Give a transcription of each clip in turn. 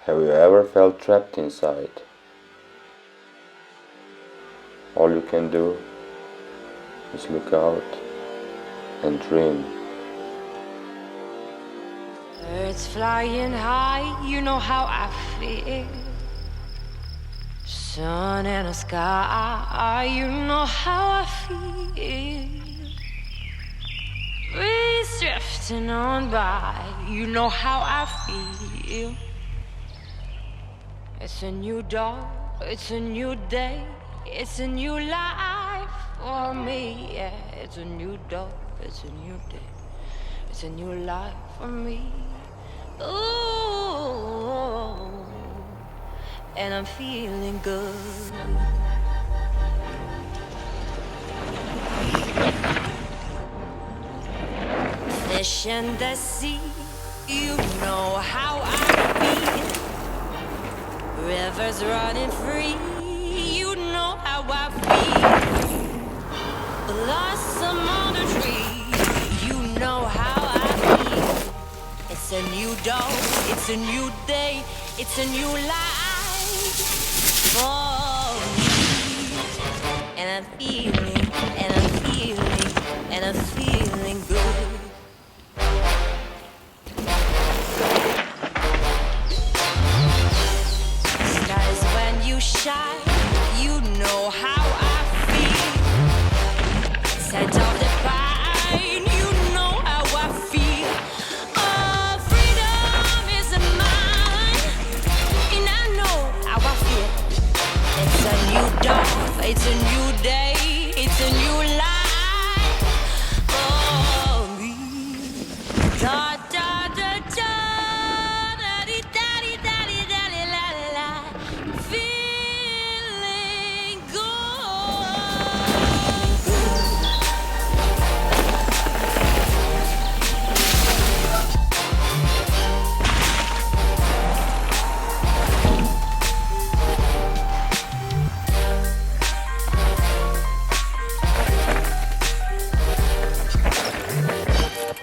Have you ever felt trapped inside? All you can do is look out and dream. Birds flying high, you know how I feel. Sun in the sky, you know how I feel. Breeze drifting on by, you know how I feel. It's a new dawn, it's a new day, it's a new life for me. Yeah, it's a new dawn, it's a new day, it's a new life for me. Ooh, and I'm feeling good. Fish in the sea, you know how I feel. Rivers running free, you know how I feel. Blossom on the tree, you know how I feel. It's a new dawn, it's a new day, it's a new life for me. And I'm feeling, and I'm feeling, and I'm feeling good. Skies when you shine, you know how I feel. Scent of the pine, you know how I feel. Oh, freedom is mine, and I know how I feel. It's a new dawn, it's a new day, it's a new life for me. Da da da da, da di da di da di da di la la la. Feeling good.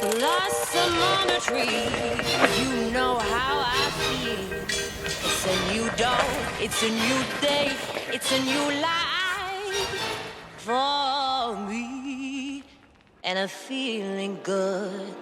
Blossom on a tree, you know how I feel. It's a new dawn, it's a new day, it's a new life for me. And I'm feeling good.